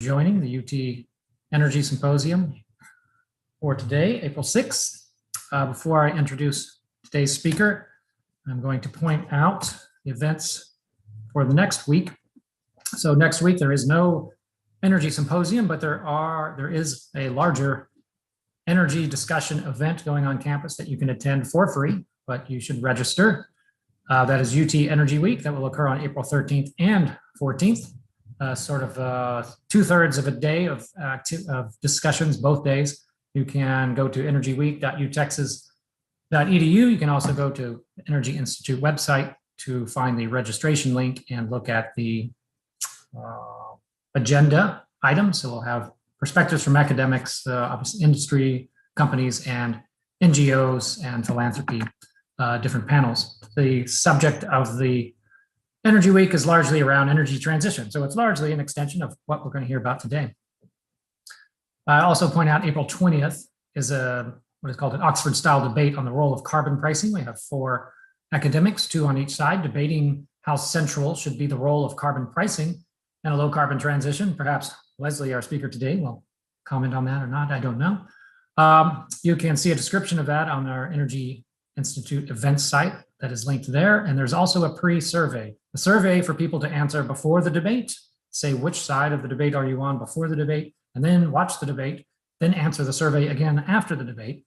Joining the UT Energy Symposium for today, April 6th. Before I introduce today's speaker, I'm going to point out the events for the next week. So next week there is no energy symposium, but there is a larger energy discussion event going on campus that you can attend for free, but you should register. That is UT Energy Week that will occur on April 13th and 14th. Sort of 2/3 of a day of discussions both days. You can go to energyweek.utexas.edu. You can also go to the Energy Institute website to find the registration link and look at the agenda items. So we'll have perspectives from academics, obviously industry, companies, and NGOs and philanthropy, different panels. The subject of the Energy Week is largely around energy transition. So it's largely an extension of what we're going to hear about today. I also point out April 20th is what is called an Oxford-style debate on the role of carbon pricing. We have 4 academics, 2 on each side, debating how central should be the role of carbon pricing and a low carbon transition. Perhaps Lesley, our speaker today, will comment on that or not, I don't know. You can see a description of that on our Energy Institute events site that is linked there. And there's also a pre-survey, a survey for people to answer before the debate, say which side of the debate are you on before the debate, and then watch the debate, then answer the survey again after the debate.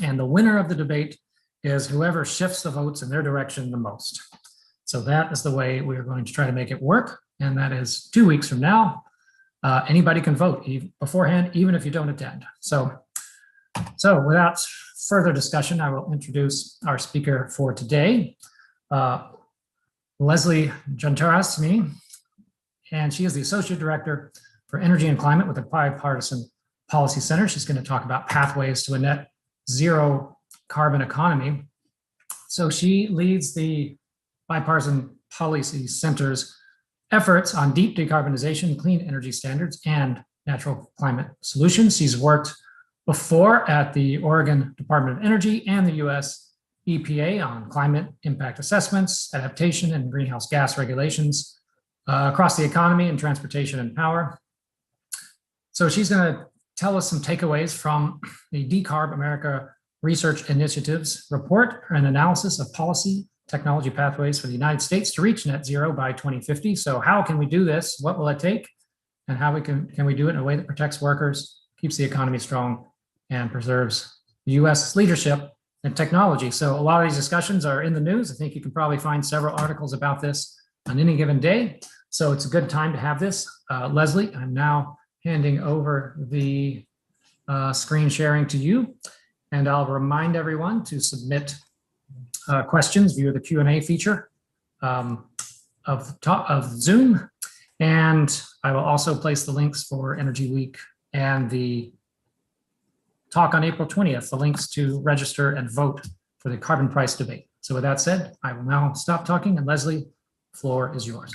And the winner of the debate is whoever shifts the votes in their direction the most. So that is the way we're going to try to make it work. And that is 2 weeks from now. Anybody can vote beforehand, even if you don't attend. So without further discussion, I will introduce our speaker for today, Lesley Jantarasami, and she is the Associate Director for Energy and Climate with the Bipartisan Policy Center. She's going to talk about pathways to a net zero carbon economy. So she leads the Bipartisan Policy Center's efforts on deep decarbonization, clean energy standards, and natural climate solutions. She's worked before at the Oregon Department of Energy and the US EPA on climate impact assessments, adaptation, and greenhouse gas regulations across the economy and transportation and power. So she's going to tell us some takeaways from the Decarb America Research Initiative's report and analysis of policy technology pathways for the United States to reach net zero by 2050. So how can we do this? What will it take? And how can we do it in a way that protects workers, keeps the economy strong, and preserves the U.S. leadership in technology? So a lot of these discussions are in the news. I think you can probably find several articles about this on any given day. So it's a good time to have this. Lesley, I'm now handing over the screen sharing to you. And I'll remind everyone to submit questions via the Q&A feature of Zoom. And I will also place the links for Energy Week and the talk on April 20th, the links to register and vote for the carbon price debate. So with that said, I will now stop talking, and Lesley, the floor is yours.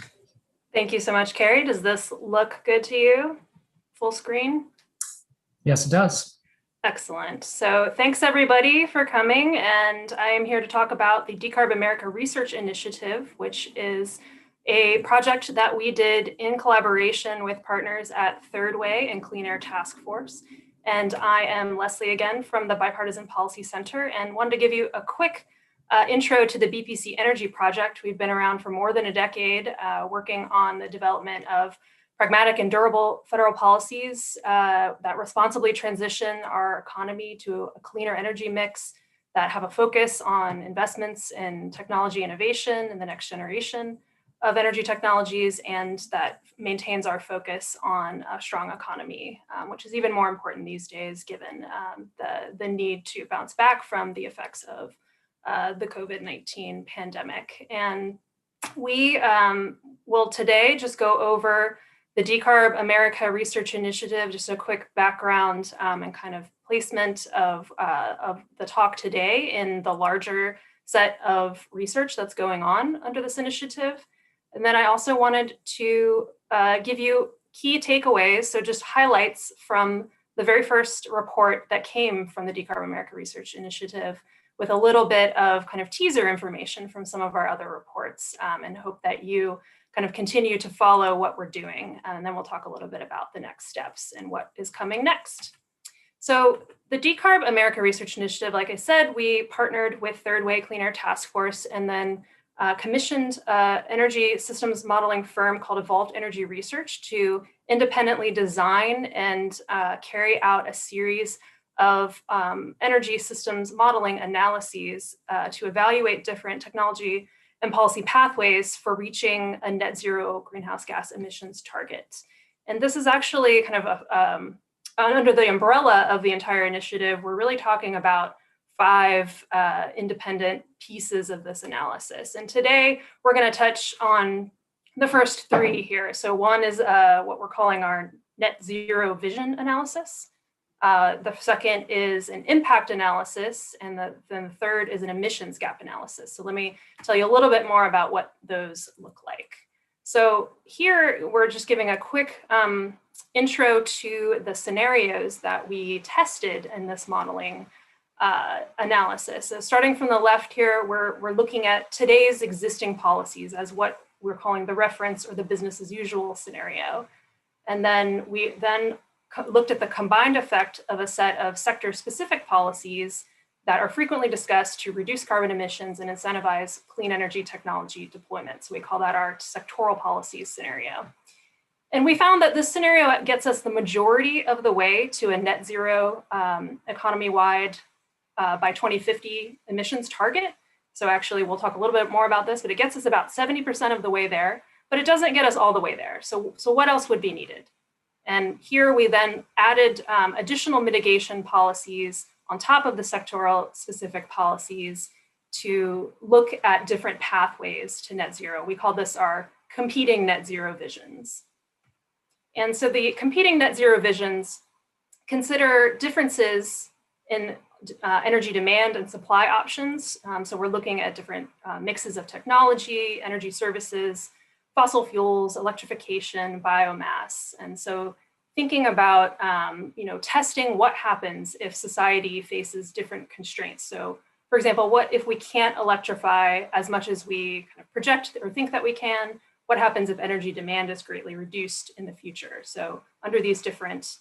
Thank you so much, Carrie. Does this look good to you? Full screen? Yes, it does. Excellent. So thanks everybody for coming. And I am here to talk about the Decarb America Research Initiative, which is a project that we did in collaboration with partners at Third Way and Clean Air Task Force. And I am Lesley again from the Bipartisan Policy Center, and wanted to give you a quick intro to the BPC Energy Project. We've been around for more than a decade, working on the development of pragmatic and durable federal policies that responsibly transition our economy to a cleaner energy mix, that have a focus on investments in technology innovation and the next generation of energy technologies, and that maintains our focus on a strong economy, which is even more important these days given the need to bounce back from the effects of the COVID-19 pandemic. And we will today just go over the Decarb America Research Initiative, just a quick background and kind of placement of the talk today in the larger set of research that's going on under this initiative. And then I also wanted to give you key takeaways, so just highlights from the very first report that came from the Decarb America Research Initiative, with a little bit of kind of teaser information from some of our other reports, and hope that you kind of continue to follow what we're doing. And then we'll talk a little bit about the next steps and what is coming next. So the Decarb America Research Initiative, like I said, we partnered with Third Way Clean Air Task Force and then commissioned an energy systems modeling firm called Evolved Energy Research to independently design and carry out a series of energy systems modeling analyses to evaluate different technology and policy pathways for reaching a net zero greenhouse gas emissions target. And this is actually kind of under the umbrella of the entire initiative. We're really talking about 5 independent pieces of this analysis. And today we're going to touch on the first 3 here. So one is what we're calling our net zero vision analysis. The second is an impact analysis, and then the third is an emissions gap analysis. So let me tell you a little bit more about what those look like. So here we're just giving a quick intro to the scenarios that we tested in this modeling analysis. So starting from the left here, we're looking at today's existing policies as what we're calling the reference or the business as usual scenario. And then we looked at the combined effect of a set of sector-specific policies that are frequently discussed to reduce carbon emissions and incentivize clean energy technology deployment. So we call that our sectoral policies scenario. And we found that this scenario gets us the majority of the way to a net zero economy-wide by 2050 emissions target. So actually, we'll talk a little bit more about this, but it gets us about 70% of the way there, but it doesn't get us all the way there. So what else would be needed? And here we then added additional mitigation policies on top of the sectoral specific policies to look at different pathways to net zero. We call this our competing net zero visions. And so the competing net zero visions consider differences in energy demand and supply options. So we're looking at different mixes of technology, energy services, fossil fuels, electrification, biomass. And so thinking about testing what happens if society faces different constraints. So for example, what if we can't electrify as much as we kind of project or think that we can? What happens if energy demand is greatly reduced in the future? So under these different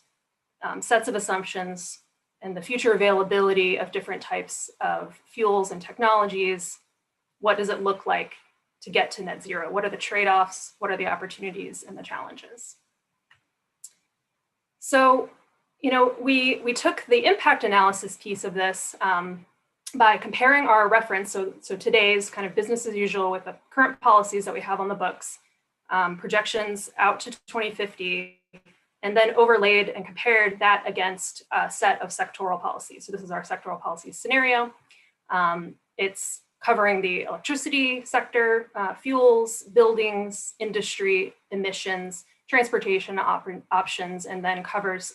sets of assumptions and the future availability of different types of fuels and technologies, what does it look like to get to net zero? What are the trade-offs? What are the opportunities and the challenges? So, we took the impact analysis piece of this by comparing our reference, so today's kind of business as usual with the current policies that we have on the books, projections out to 2050, and then overlaid and compared that against a set of sectoral policies. So this is our sectoral policy scenario. It's covering the electricity sector, fuels, buildings, industry, emissions, transportation options, and then covers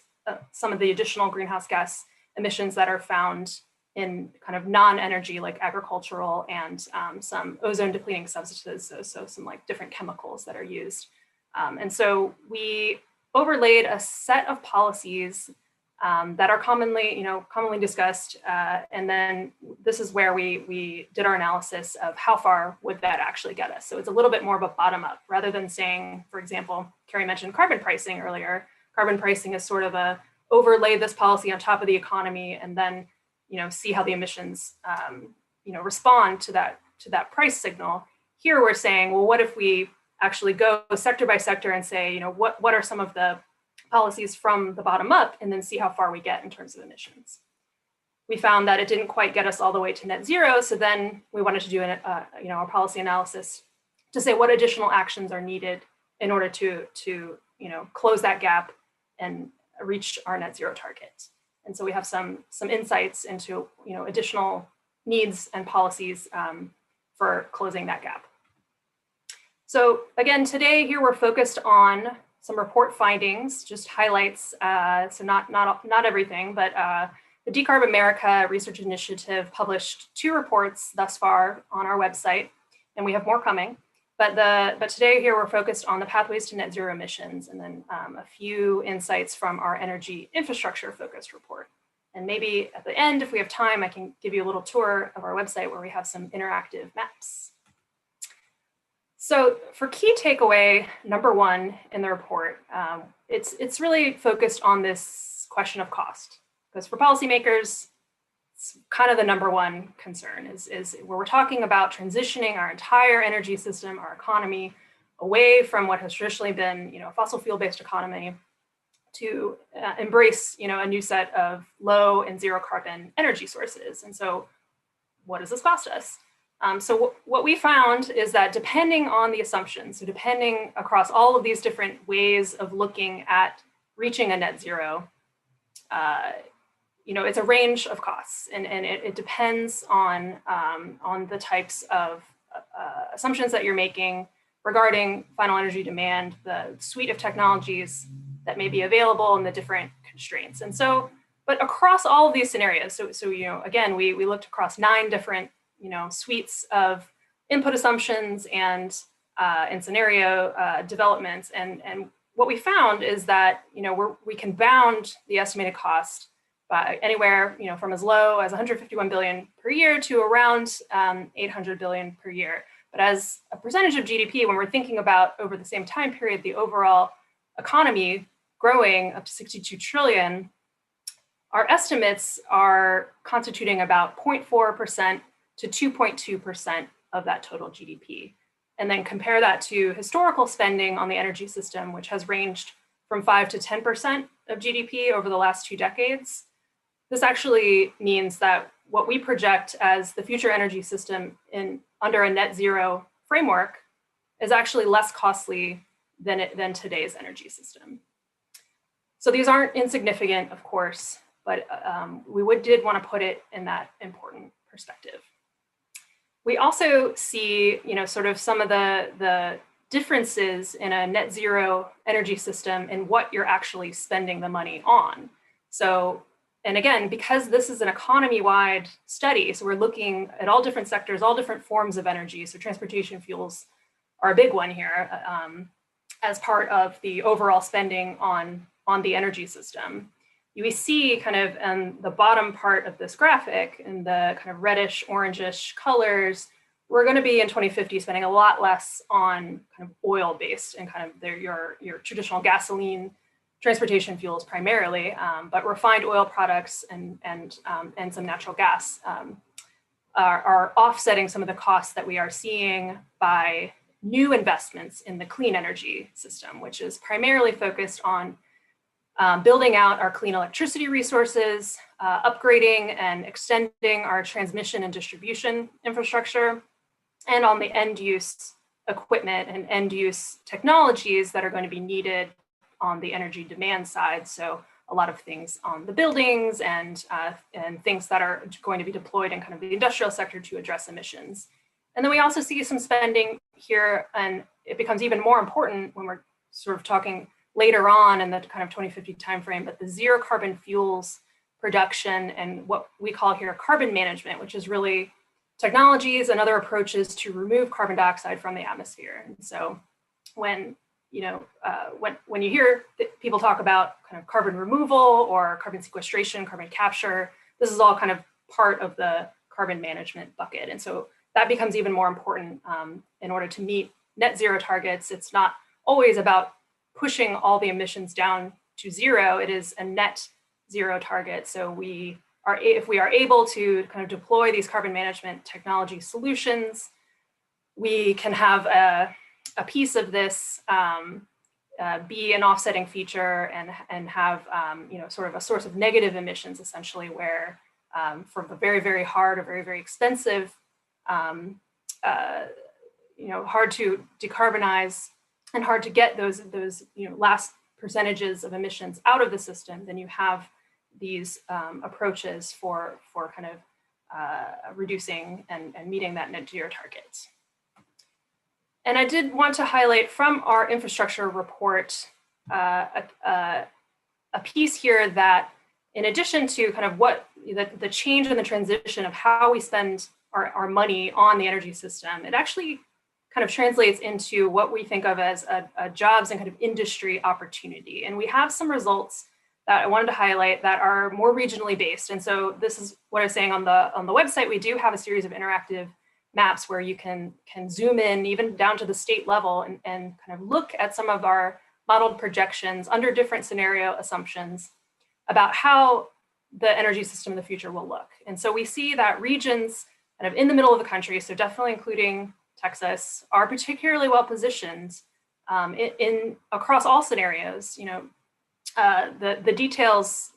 some of the additional greenhouse gas emissions that are found in kind of non-energy like agricultural and some ozone depleting substances, so some like different chemicals that are used. And so we overlaid a set of policies that are commonly discussed. And then this is where we did our analysis of how far would that actually get us. So it's a little bit more of a bottom up rather than saying, for example, Carrie mentioned carbon pricing earlier. Carbon pricing is sort of a overlay this policy on top of the economy and then see how the emissions respond to that price signal. Here we're saying, well, what if we actually go sector by sector and say, what are some of the policies from the bottom up and then see how far we get in terms of emissions. We found that it didn't quite get us all the way to net zero. So then we wanted to do a policy analysis to say what additional actions are needed in order to close that gap and reach our net zero target. And so we have some insights into additional needs and policies for closing that gap. So again, today here we're focused on some report findings, just highlights, so not everything, but the Decarb America Research Initiative published 2 reports thus far on our website, and we have more coming. But today here we're focused on the pathways to net zero emissions, and then a few insights from our energy infrastructure focused report. And maybe at the end, if we have time, I can give you a little tour of our website where we have some interactive maps. So for key takeaway number one in the report, it's really focused on this question of cost, because for policymakers, it's kind of the number one concern is where we're talking about transitioning our entire energy system, our economy, away from what has traditionally been, a fossil fuel-based economy to embrace, a new set of low and zero carbon energy sources. And so what does this cost us? So what we found is that depending on the assumptions, so depending across all of these different ways of looking at reaching a net zero, it's a range of costs, and it depends on the types of assumptions that you're making regarding final energy demand, the suite of technologies that may be available, and the different constraints. And so, but across all of these scenarios, so again, we looked across 9 different suites of input assumptions and scenario developments, and what we found is that we can bound the estimated cost by anywhere from as low as 151 billion per year to around 800 billion per year. But as a percentage of GDP, when we're thinking about over the same time period, the overall economy growing up to 62 trillion, our estimates are constituting about 0.4% to 2.2% of that total GDP. And then compare that to historical spending on the energy system, which has ranged from 5 to 10% of GDP over the last 2 decades. This actually means that what we project as the future energy system under a net zero framework is actually less costly than today's energy system. So these aren't insignificant, of course, but we did want to put it in that important perspective. We also see, sort of some of the differences in a net zero energy system and what you're actually spending the money on. So, and again, because this is an economy-wide study, so we're looking at all different sectors, all different forms of energy. So transportation fuels are a big one here as part of the overall spending on the energy system. You see kind of in the bottom part of this graphic in the kind of reddish, orangish colors, we're going to be in 2050 spending a lot less on kind of oil-based and kind of your traditional gasoline transportation fuels primarily, but refined oil products and some natural gas are offsetting some of the costs that we are seeing by new investments in the clean energy system, which is primarily focused on building out our clean electricity resources, upgrading and extending our transmission and distribution infrastructure, and on the end use equipment and end use technologies that are going to be needed on the energy demand side. So a lot of things on the buildings and things that are going to be deployed in kind of the industrial sector to address emissions. And then we also see some spending here, and it becomes even more important when we're sort of talking later on in the kind of 2050 timeframe, but the zero carbon fuels production and what we call here carbon management, which is really technologies and other approaches to remove carbon dioxide from the atmosphere. And so when when you hear people talk about kind of carbon removal or carbon sequestration, carbon capture, this is all kind of part of the carbon management bucket. And so that becomes even more important in order to meet net zero targets. It's not always about pushing all the emissions down to zero. It is a net zero target. So if we are able to kind of deploy these carbon management technology solutions, we can have a piece of this be an offsetting feature and have sort of a source of negative emissions, essentially, where from a very, very hard or very, very expensive, hard to decarbonize and hard to get those last percentages of emissions out of the system, then you have these approaches for kind of reducing and meeting that net zero target. And I did want to highlight from our infrastructure report a piece here that, in addition to kind of what the change in the transition of how we spend our money on the energy system, it actually kind of translates into what we think of as a jobs and kind of industry opportunity. And we have some results that I wanted to highlight that are more regionally based. And so this is what I was saying on the website. We do have a series of interactive maps where you can zoom in even down to the state level and kind of look at some of our modeled projections under different scenario assumptions about how the energy system in the future will look. And so we see that regions kind of in the middle of the country, so definitely including Texas, are particularly well positioned in across all scenarios. The details,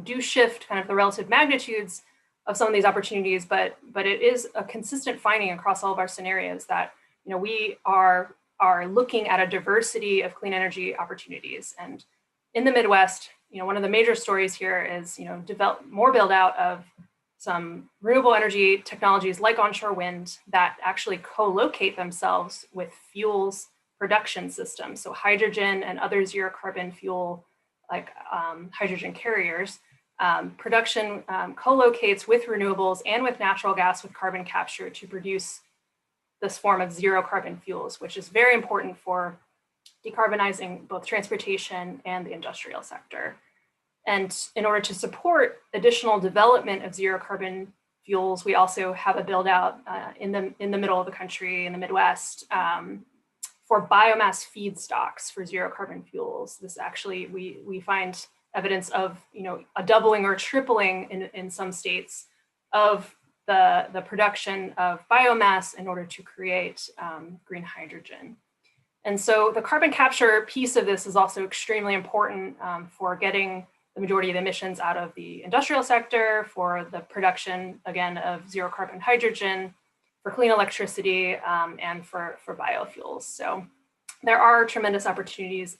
do shift kind of the relative magnitudes of some of these opportunities, but it is a consistent finding across all of our scenarios that we are looking at a diversity of clean energy opportunities. And in the Midwest, one of the major stories here is develop more build out of some renewable energy technologies like onshore wind that actually co-locate themselves with fuels production systems. So hydrogen and other zero carbon fuel like hydrogen carriers. Production co-locates with renewables and with natural gas with carbon capture to produce this form of zero carbon fuels, which is very important for decarbonizing both transportation and the industrial sector. And in order to support additional development of zero carbon fuels, we also have a build out in the middle of the country, in the Midwest, for biomass feedstocks for zero carbon fuels. This actually, we find evidence of a doubling or tripling in some states of the production of biomass in order to create green hydrogen. And so the carbon capture piece of this is also extremely important for getting the majority of the emissions out of the industrial sector, for the production, again, of zero carbon hydrogen, for clean electricity, and for biofuels. So there are tremendous opportunities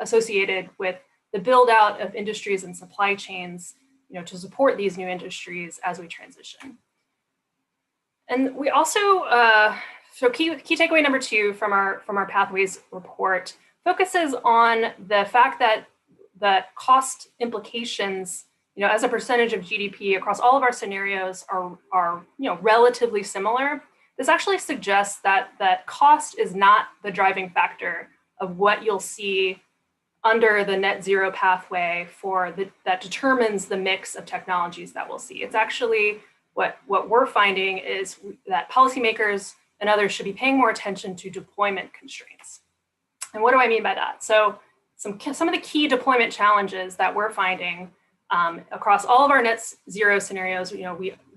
associated with the build out of industries and supply chains, to support these new industries as we transition. And we also, so key takeaway number 2 from our Pathways report focuses on the fact that the cost implications, as a percentage of GDP across all of our scenarios are relatively similar. This actually suggests that cost is not the driving factor of what you'll see under the net zero pathway that determines the mix of technologies that we'll see. It's actually what we're finding is that policymakers and others should be paying more attention to deployment constraints. And what do I mean by that? So some of the key deployment challenges that we're finding across all of our net zero scenarios,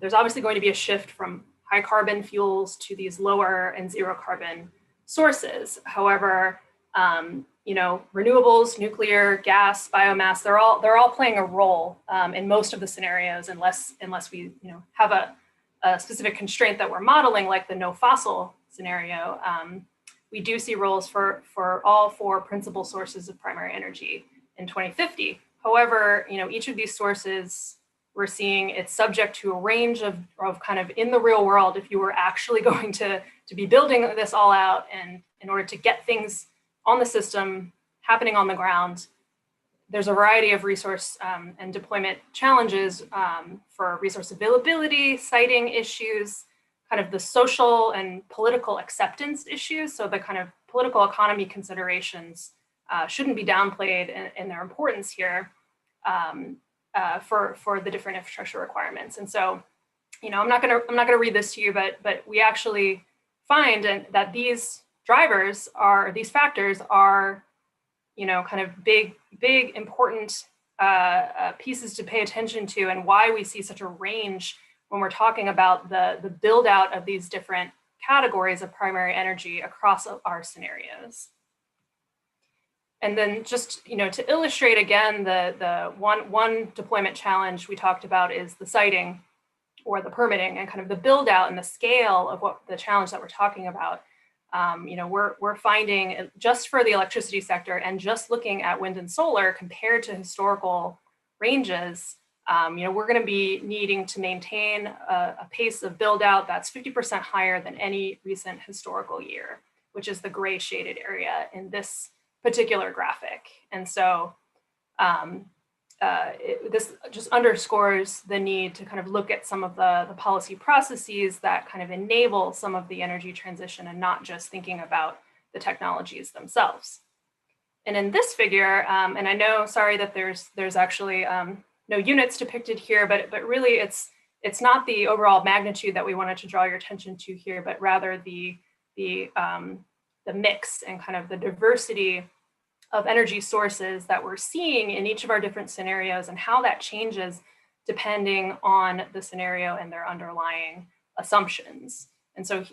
there's obviously going to be a shift from high carbon fuels to these lower and zero carbon sources. However, renewables, nuclear, gas, biomass, they're all playing a role in most of the scenarios, unless we have a specific constraint that we're modeling, like the no fossil scenario. We do see roles for all 4 principal sources of primary energy in 2050. However, each of these sources, we're seeing it's subject to a range of kind of in the real world, if you were actually going to be building this all out, and in order to get things on the system happening on the ground, there's a variety of resource and deployment challenges for resource availability, siting issues, kind of the social and political acceptance issues. So the kind of political economy considerations shouldn't be downplayed in their importance here for the different infrastructure requirements. And so, I'm not gonna read this to you, but we actually find that these factors are, kind of big important pieces to pay attention to, and why we see such a range when we're talking about the build out of these different categories of primary energy across our scenarios. And then just, to illustrate again, the one deployment challenge we talked about is the siting or the permitting, and kind of the build out and the scale of what the challenge that we're talking about. We're finding, just for the electricity sector and just looking at wind and solar compared to historical ranges, we're going to be needing to maintain a pace of build out that's 50% higher than any recent historical year, which is the gray shaded area in this particular graphic. And so this just underscores the need to kind of look at some of the policy processes that kind of enable some of the energy transition, and not just thinking about the technologies themselves. And in this figure, and I know, sorry that there's actually no units depicted here, but really it's it's not the overall magnitude that we wanted to draw your attention to here, but rather the mix and kind of the diversity of energy sources that we're seeing in each of our different scenarios and how that changes depending on the scenario and their underlying assumptions. And so,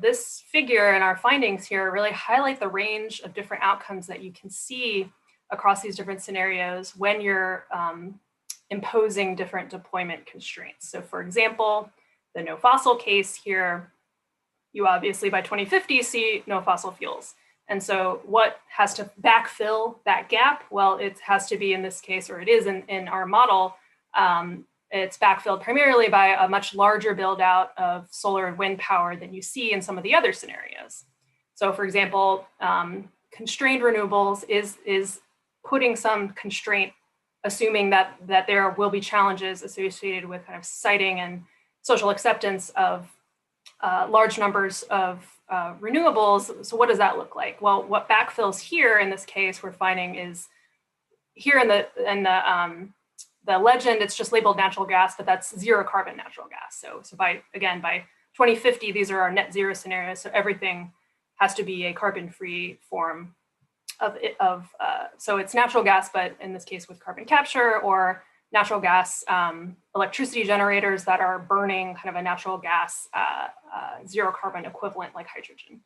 this figure and our findings here really highlight the range of different outcomes that you can see across these different scenarios when you're imposing different deployment constraints. So for example, the no fossil case here, you obviously by 2050 see no fossil fuels. And so what has to backfill that gap? Well, it has to be in this case, or it is in our model, it's backfilled primarily by a much larger build out of solar and wind power than you see in some of the other scenarios. So for example, constrained renewables is putting some constraint, assuming that there will be challenges associated with kind of siting and social acceptance of large numbers of renewables. So what does that look like? Well, what backfills here in this case we're finding is here in the legend, it's just labeled natural gas, but that's zero carbon natural gas. So by 2050, these are our net zero scenarios. So everything has to be a carbon-free form so it's natural gas, but in this case with carbon capture, or natural gas electricity generators that are burning kind of a natural gas zero carbon equivalent like hydrogen.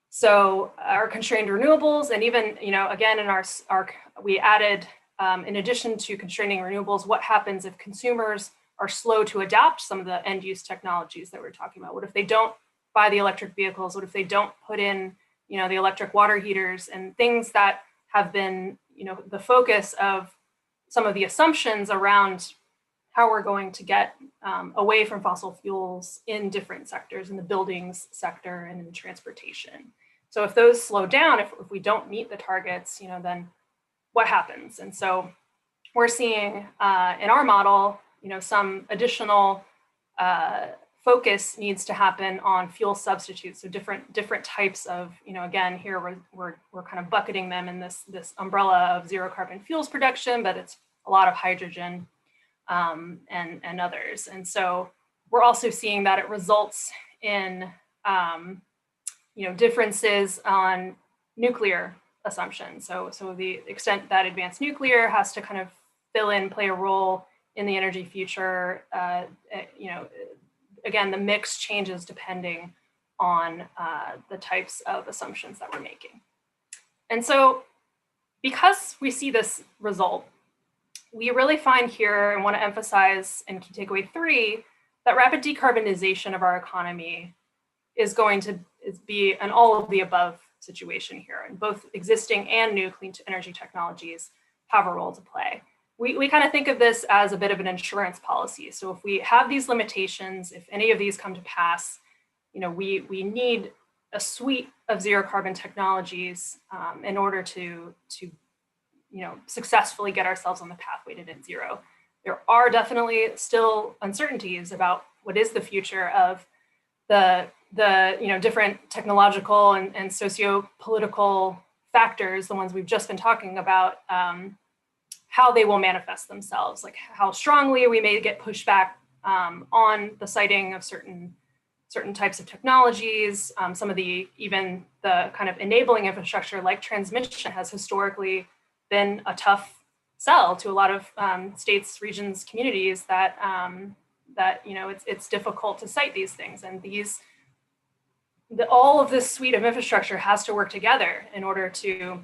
So our constrained renewables, and even, again, in our we added, in addition to constraining renewables, what happens if consumers are slow to adopt some of the end use technologies that we're talking about? What if they don't buy the electric vehicles? What if they don't put in the electric water heaters and things that have been, the focus of some of the assumptions around how we're going to get away from fossil fuels in different sectors, in the buildings sector and in transportation. So if those slow down, if we don't meet the targets, then what happens? And so we're seeing in our model, some additional focus needs to happen on fuel substitutes. So different types of, again, here we're kind of bucketing them in this umbrella of zero carbon fuels production, but it's a lot of hydrogen and others. And so we're also seeing that it results in, differences on nuclear assumptions. So the extent that advanced nuclear has to kind of play a role in the energy future, again, the mix changes depending on the types of assumptions that we're making. And so because we see this result, we really find here and want to emphasize in key takeaway 3 that rapid decarbonization of our economy is going to be an all of the above situation here, and both existing and new clean energy technologies have a role to play. We kind of think of this as a bit of an insurance policy. So if we have these limitations, if any of these come to pass, we need a suite of zero carbon technologies in order to successfully get ourselves on the pathway to net zero. There are definitely still uncertainties about what is the future of the different technological and socio-political factors, the ones we've just been talking about, how they will manifest themselves, like how strongly we may get pushback on the siting of certain types of technologies. Some of even the kind of enabling infrastructure like transmission has historically been a tough sell to a lot of states, regions, communities that it's difficult to site these things, and all of this suite of infrastructure has to work together in order to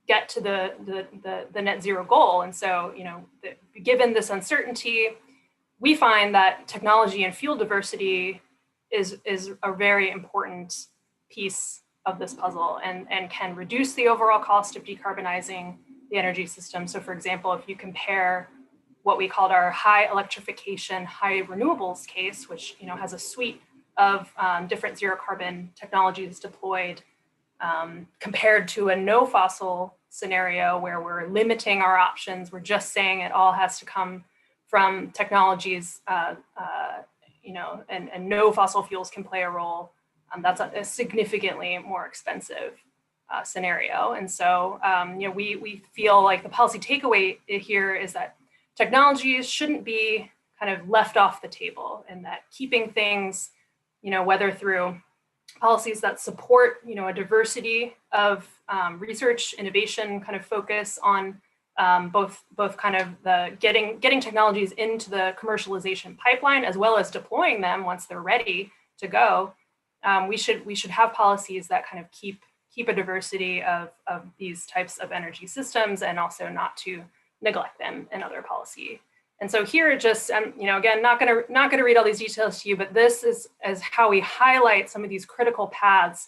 get to the net zero goal. And so, given this uncertainty, we find that technology and fuel diversity is a very important piece of this puzzle and can reduce the overall cost of decarbonizing the energy system. So for example, if you compare what we called our high electrification, high renewables case, which has a suite of different zero carbon technologies deployed, compared to a no fossil scenario where we're limiting our options, we're just saying it all has to come from technologies, and no fossil fuels can play a role. That's a significantly more expensive scenario. And so, we feel like the policy takeaway here is that technologies shouldn't be kind of left off the table, and that keeping things, whether through policies that support, a diversity of research, innovation, kind of focus on both kind of the getting technologies into the commercialization pipeline, as well as deploying them once they're ready to go. We should have policies that kind of keep a diversity of these types of energy systems, and also not to neglect them in other policy. And so here, just again, not gonna read all these details to you, but this is how we highlight some of these critical paths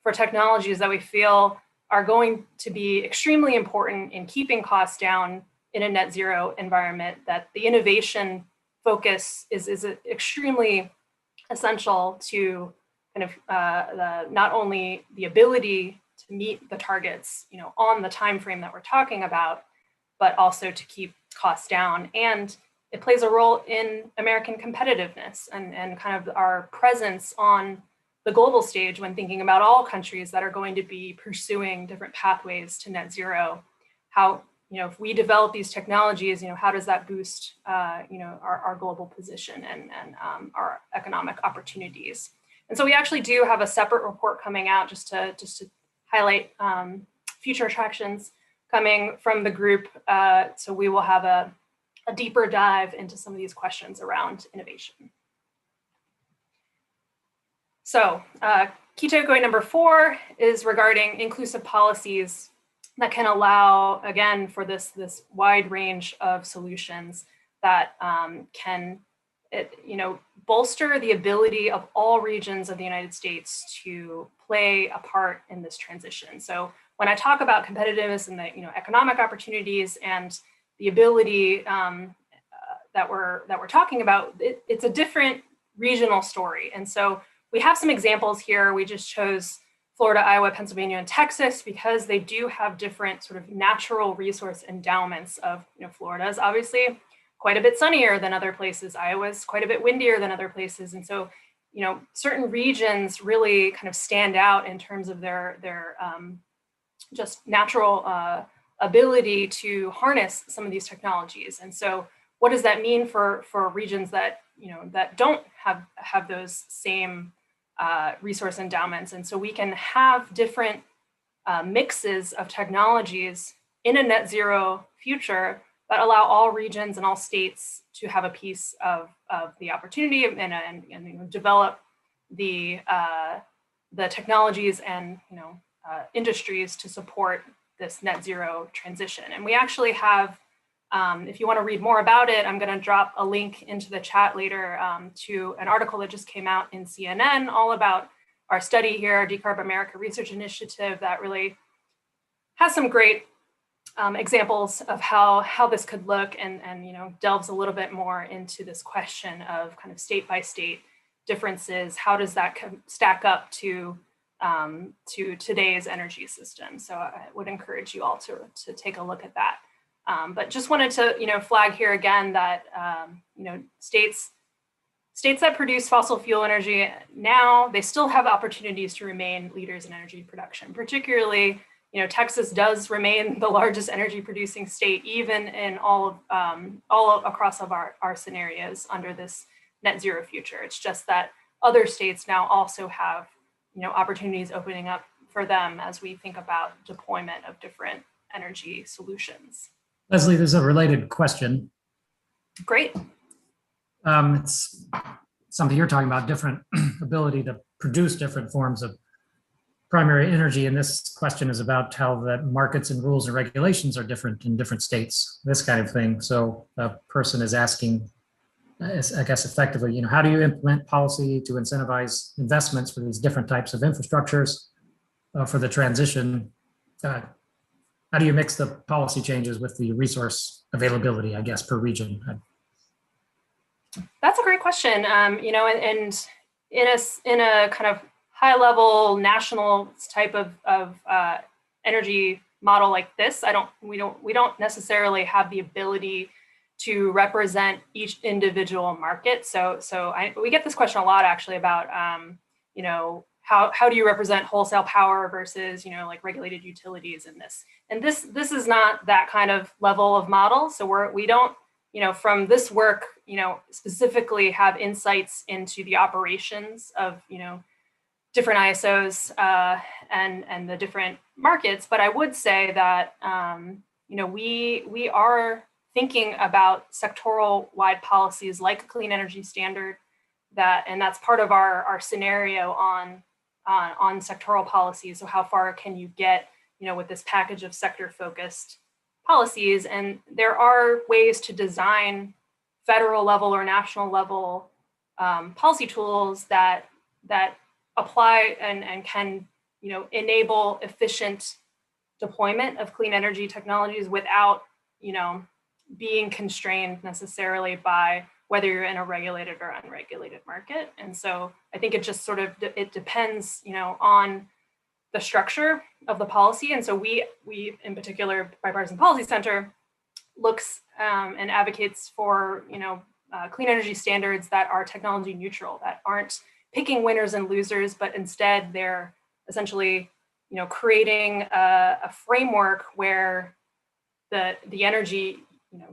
for technologies that we feel are going to be extremely important in keeping costs down in a net zero environment. That the innovation focus is extremely essential to kind of not only the ability to meet the targets, on the time frame that we're talking about, but also to keep costs down. And it plays a role in American competitiveness and kind of our presence on the global stage when thinking about all countries that are going to be pursuing different pathways to net zero. How, if we develop these technologies, how does that boost, our global position and our economic opportunities? And so we actually do have a separate report coming out just to highlight future attractions coming from the group. So we will have a deeper dive into some of these questions around innovation. So key takeaway number 4 is regarding inclusive policies that can allow, again, for this wide range of solutions that can bolster the ability of all regions of the United States to play a part in this transition. So when I talk about competitiveness and the economic opportunities and the ability that we're talking about, it's a different regional story. And so we have some examples here. We just chose Florida, Iowa, Pennsylvania, and Texas because they do have different sort of natural resource endowments of, Florida is obviously quite a bit sunnier than other places. Iowa's quite a bit windier than other places. And so, certain regions really kind of stand out in terms of their just natural ability to harness some of these technologies. And so what does that mean for regions that, that don't have those same resource endowments? And so we can have different mixes of technologies in a net zero future that allow all regions and all states to have a piece of the opportunity and develop the technologies and industries to support this net zero transition. And we actually have, if you want to read more about it, I'm going to drop a link into the chat later to an article that just came out in CNN all about our study here, our Decarb America Research Initiative, that really has some great examples of how this could look and delves a little bit more into this question of kind of state by state differences. How does that stack up to today's energy system? So I would encourage you all to take a look at that. But just wanted to flag here again that states that produce fossil fuel energy now, they still have opportunities to remain leaders in energy production. Particularly, Texas does remain the largest energy producing state, even in all across of our scenarios under this net zero future. It's just that other states now also have opportunities opening up for them as we think about deployment of different energy solutions. Lesley, there's a related question. Great. It's something you're talking about, different ability to produce different forms of primary energy. And this question is about how the markets and rules and regulations are different in different states, this kind of thing. So a person is asking, I guess effectively, how do you implement policy to incentivize investments for these different types of infrastructures for the transition? How do you mix the policy changes with the resource availability, I guess, per region? That's a great question. And in a kind of high level national type of energy model like this, we don't necessarily have the ability to represent each individual market. So we get this question a lot actually about how do you represent wholesale power versus like regulated utilities in this? And this is not that kind of level of model. So we don't from this work, specifically have insights into the operations of, different ISOs and the different markets. But I would say that, we are thinking about sectoral wide policies like a clean energy standard, and that's part of our scenario on sectoral policies. So how far can you get, with this package of sector focused policies? And there are ways to design federal level or national level policy tools that apply and can, enable efficient deployment of clean energy technologies without, being constrained necessarily by whether you're in a regulated or unregulated market. And so I think it just sort of, it depends, on the structure of the policy. And so we in particular, Bipartisan Policy Center looks and advocates for, clean energy standards that are technology neutral, that aren't picking winners and losers, but instead they're essentially, creating a framework where the energy,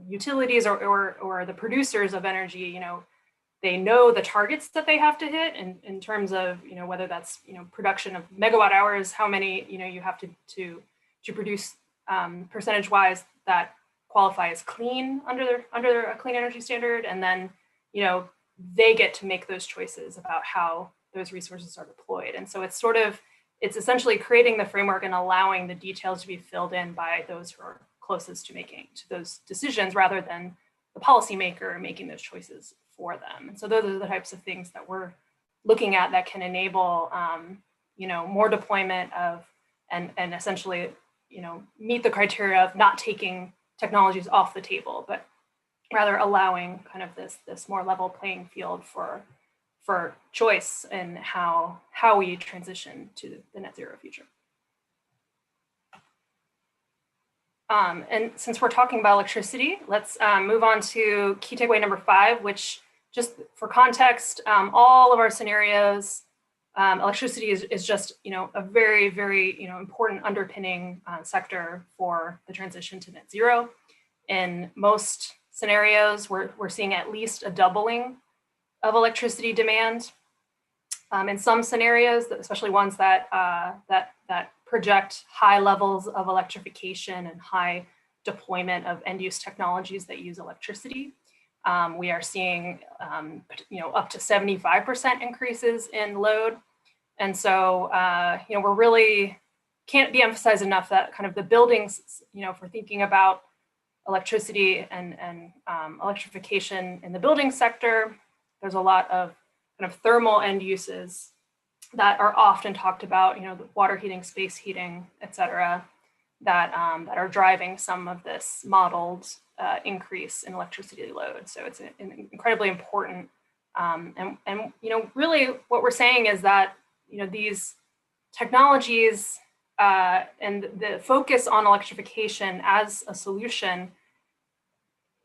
utilities or the producers of energy, they know the targets that they have to hit in terms of, whether that's, production of megawatt hours, how many, you have to produce percentage wise that qualify as clean under a clean energy standard. And then, they get to make those choices about how those resources are deployed. And so it's essentially creating the framework and allowing the details to be filled in by those who are closest to making those decisions rather than the policymaker making those choices for them. And so those are the types of things that we're looking at that can enable, more deployment of and essentially, meet the criteria of not taking technologies off the table, but rather allowing kind of this more level playing field for choice in how we transition to the net zero future. And since we're talking about electricity, let's move on to key takeaway number 5, which, just for context, all of our scenarios, electricity is just, a very, very, important underpinning sector for the transition to net zero. In most scenarios, we're seeing at least a doubling of electricity demand. In some scenarios, especially ones that project high levels of electrification and high deployment of end-use technologies that use electricity, we are seeing up to 75% increases in load. And so we're really can't be emphasized enough that kind of the buildings, for thinking about electricity and electrification in the building sector, there's a lot of kind of thermal end uses that are often talked about, the water heating, space heating, et cetera, that are driving some of this modeled increase in electricity load. So it's incredibly important. And really what we're saying is that, these technologies and the focus on electrification as a solution,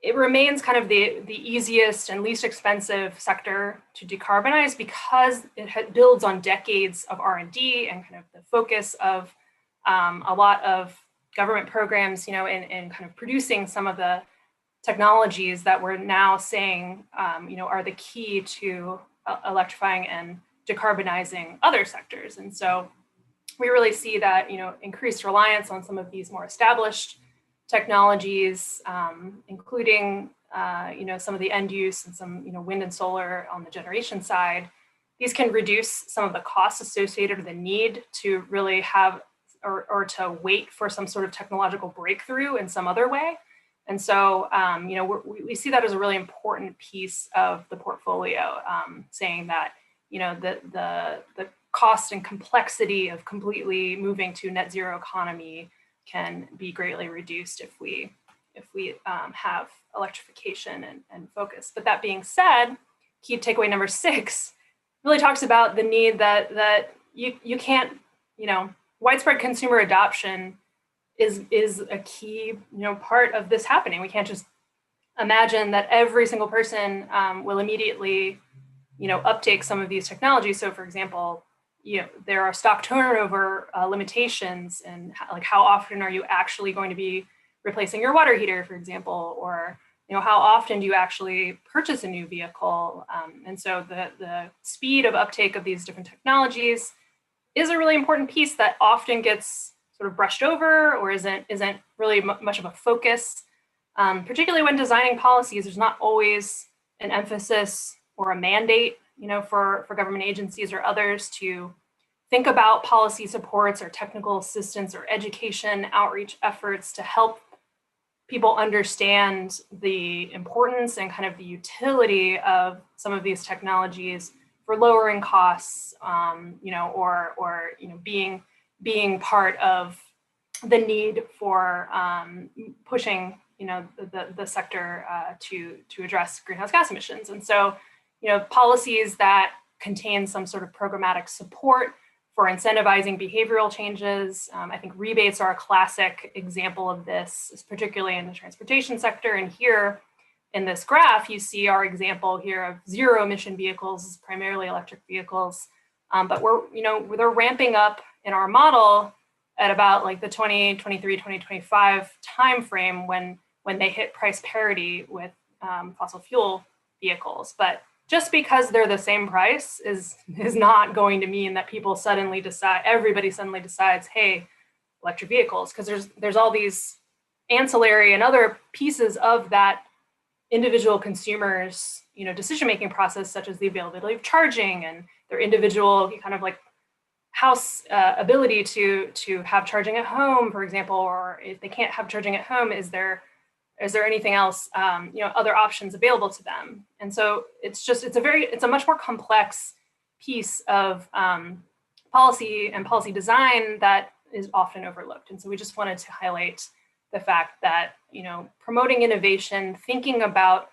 it remains kind of the easiest and least expensive sector to decarbonize because it builds on decades of R&D and kind of the focus of a lot of government programs, in kind of producing some of the technologies that we're now saying, are the key to electrifying and decarbonizing other sectors. And so we really see that, increased reliance on some of these more established technologies, including, some of the end use and some, wind and solar on the generation side. These can reduce some of the costs associated with the need to really have or to wait for some sort of technological breakthrough in some other way. And so, we see that as a really important piece of the portfolio, saying that, the cost and complexity of completely moving to net zero economy can be greatly reduced if we have electrification and focus. But that being said, key takeaway number 6 really talks about the need that you can't, widespread consumer adoption is a key, part of this happening. We can't just imagine that every single person will immediately, uptake some of these technologies. So for example, there are stock turnover limitations and how often are you actually going to be replacing your water heater, for example, or how often do you actually purchase a new vehicle? And so the speed of uptake of these different technologies is a really important piece that often gets sort of brushed over or isn't really much of a focus. Particularly when designing policies, there's not always an emphasis or a mandate, for government agencies or others to think about policy supports or technical assistance or education outreach efforts to help people understand the importance and kind of the utility of some of these technologies for lowering costs, or being part of the need for pushing, the sector to address greenhouse gas emissions. And so, policies that contain some sort of programmatic support for incentivizing behavioral changes. I think rebates are a classic example of this, particularly in the transportation sector. And here in this graph, you see our example here of zero emission vehicles, primarily electric vehicles. But they're ramping up in our model at about like the 2023, 2025 timeframe when they hit price parity with fossil fuel vehicles. But just because they're the same price is not going to mean that everybody suddenly decides, hey, electric vehicles, because there's all these ancillary and other pieces of that individual consumers, decision-making process, such as the availability of charging and their individual kind of like house ability to have charging at home, for example, or if they can't have charging at home, is there anything else, other options available to them? And so it's a much more complex piece of policy and policy design that is often overlooked. And so we just wanted to highlight the fact that, promoting innovation, thinking about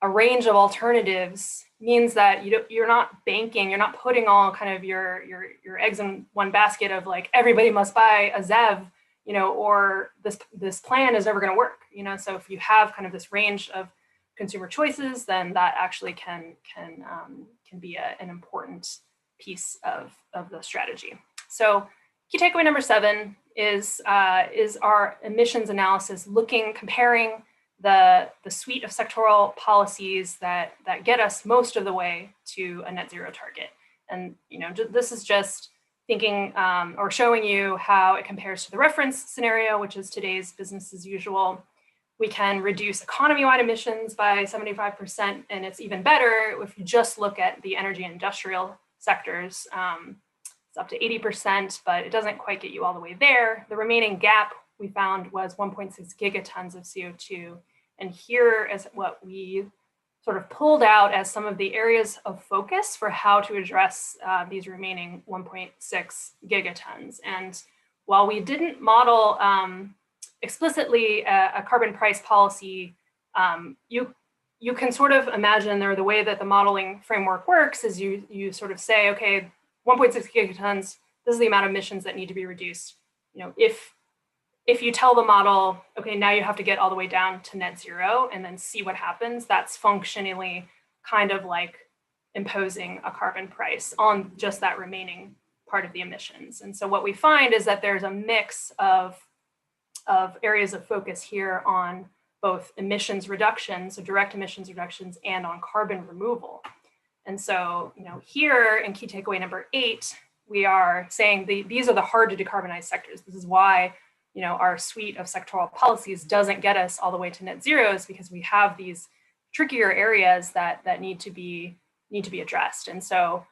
a range of alternatives means that you're not putting all kind of your eggs in one basket of like, everybody must buy a ZEV, or this plan is never going to work. So if you have kind of this range of consumer choices, then that actually can be an important piece of the strategy. So key takeaway number 7 is our emissions analysis, comparing the suite of sectoral policies that get us most of the way to a net zero target. And this is just thinking or showing you how it compares to the reference scenario, which is today's business as usual. We can reduce economy-wide emissions by 75%, and it's even better if you just look at the energy and industrial sectors. It's up to 80%, but it doesn't quite get you all the way there. The remaining gap we found was 1.6 gigatons of CO2. And here is what we sort of pulled out as some of the areas of focus for how to address these remaining 1.6 gigatons. And while we didn't model explicitly a carbon price policy, you can sort of imagine the way that the modeling framework works is you sort of say, okay, 1.6 gigatons, this is the amount of emissions that need to be reduced. If you tell the model, okay, now you have to get all the way down to net zero and then see what happens, that's functionally kind of like imposing a carbon price on just that remaining part of the emissions. And so what we find is that there's a mix of areas of focus here on both emissions reductions, so direct emissions reductions, and on carbon removal. And so, here in key takeaway number 8, we are saying these are the hard to decarbonize sectors. This is why, our suite of sectoral policies doesn't get us all the way to net zeros, because we have these trickier areas that need to be addressed. And so,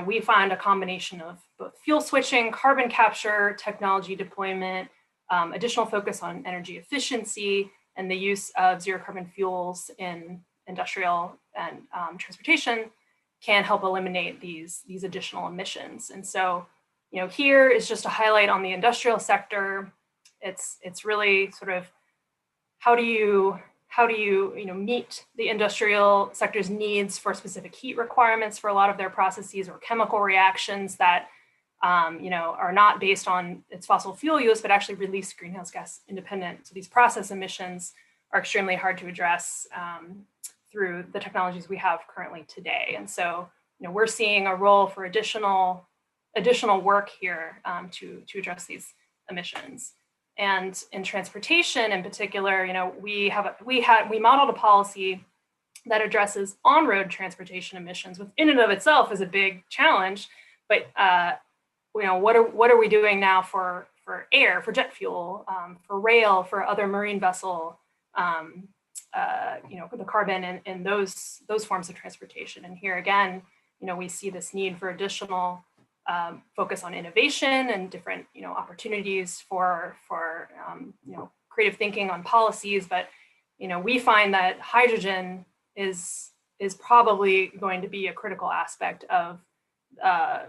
we find a combination of both fuel switching, carbon capture, technology deployment, additional focus on energy efficiency, and the use of zero carbon fuels in industrial and transportation can help eliminate these additional emissions. And so, here is just a highlight on the industrial sector. It's really sort of how do you meet the industrial sector's needs for specific heat requirements for a lot of their processes or chemical reactions that are not based on its fossil fuel use, but actually release greenhouse gas independent. So these process emissions are extremely hard to address through the technologies we have currently today. And so, we're seeing a role for additional work here to address these emissions. And in transportation in particular, we modeled a policy that addresses on-road transportation emissions, which in and of itself is a big challenge. But what are we doing now for air, for jet fuel, for rail, for other marine vessel, the carbon in those forms of transportation. And here again, we see this need for additional focus on innovation and different opportunities for creative thinking on policies. But we find that hydrogen is probably going to be a critical aspect of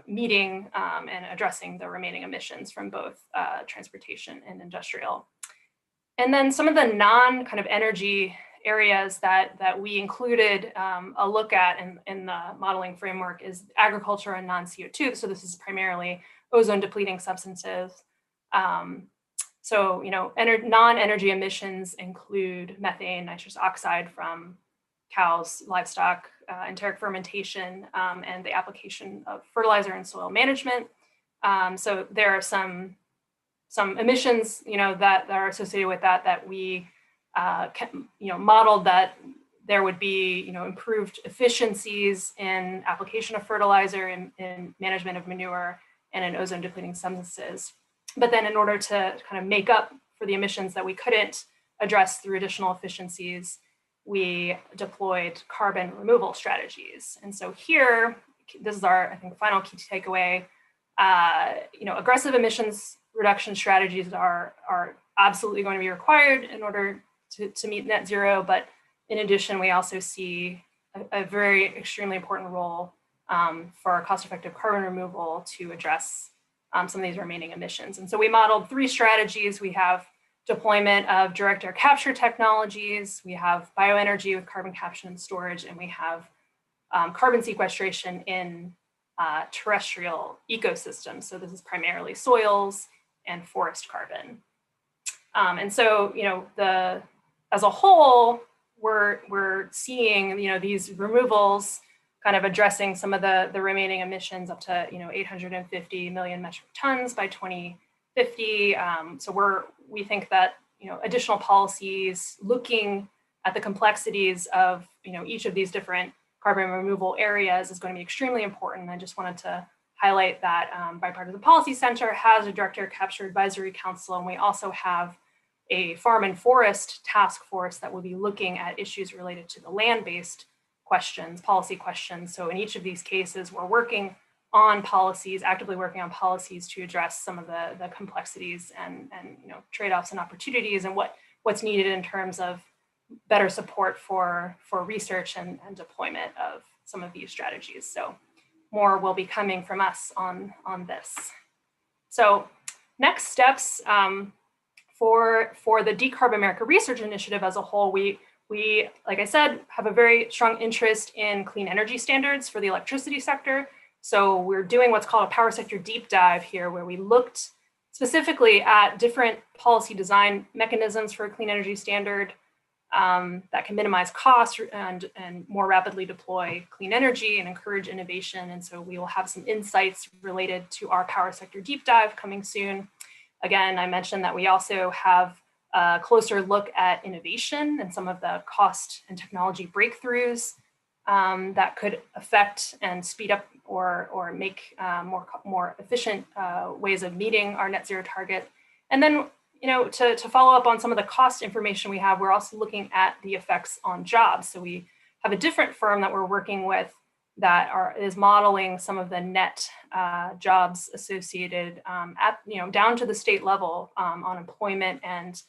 meeting and addressing the remaining emissions from both transportation and industrial. And then some of the non-kind of energy areas that we included a look at in the modeling framework is agriculture and non-CO2. So this is primarily ozone depleting substances. Non-energy emissions include methane, nitrous oxide from cows, livestock, enteric fermentation, and the application of fertilizer and soil management. So there are some emissions, that are associated with that we modeled that there would be, improved efficiencies in application of fertilizer and in management of manure and in ozone depleting substances. But then in order to kind of make up for the emissions that we couldn't address through additional efficiencies, we deployed carbon removal strategies. And so here, this is our, I think, final key takeaway. Aggressive emissions reduction strategies are absolutely going to be required in order to meet net zero. But in addition, we also see a very extremely important role for cost-effective carbon removal to address some of these remaining emissions. And so we modeled 3 strategies. We have deployment of direct air capture technologies, we have bioenergy with carbon capture and storage, and we have carbon sequestration in terrestrial ecosystems. So this is primarily soils and forest carbon. And so, as a whole, we're seeing, these removals kind of addressing some of the remaining emissions up to, 850 million metric tons by 2050. So we think that, additional policies looking at the complexities of, each of these different carbon removal areas is going to be extremely important. I just wanted to highlight that Bipartisan Policy Center has a direct air capture advisory council, and we also have a farm and forest task force that will be looking at issues related to the land-based questions, policy questions. So in each of these cases, we're working on policies, actively working on policies to address some of the complexities and trade-offs and opportunities and what's needed in terms of better support for research and deployment of some of these strategies. So more will be coming from us on this. So next steps for the Decarb America Research Initiative as a whole, we, like I said, have a very strong interest in clean energy standards for the electricity sector. So we're doing what's called a power sector deep dive here, where we looked specifically at different policy design mechanisms for a clean energy standard that can minimize costs and more rapidly deploy clean energy and encourage innovation. And so we will have some insights related to our power sector deep dive coming soon. Again, I mentioned that we also have a closer look at innovation and some of the cost and technology breakthroughs that could affect and speed up or make more efficient ways of meeting our net zero target. And then, to follow up on some of the cost information we have, we're also looking at the effects on jobs. So we have a different firm that we're working with that is modeling some of the net jobs associated down to the state level on employment and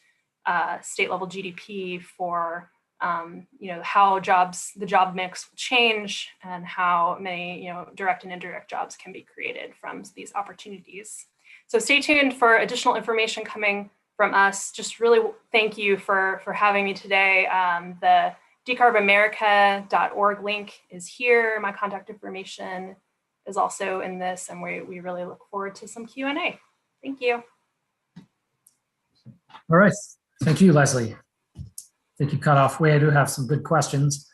state level GDP for how the job mix will change and how many direct and indirect jobs can be created from these opportunities. So stay tuned for additional information coming from us. Just really thank you for having me today. The decarbamerica.org link is here. My contact information is also in this, and we really look forward to some Q&A. Thank you. All right. Thank you, Lesley. I think you cut off way. I do have some good questions.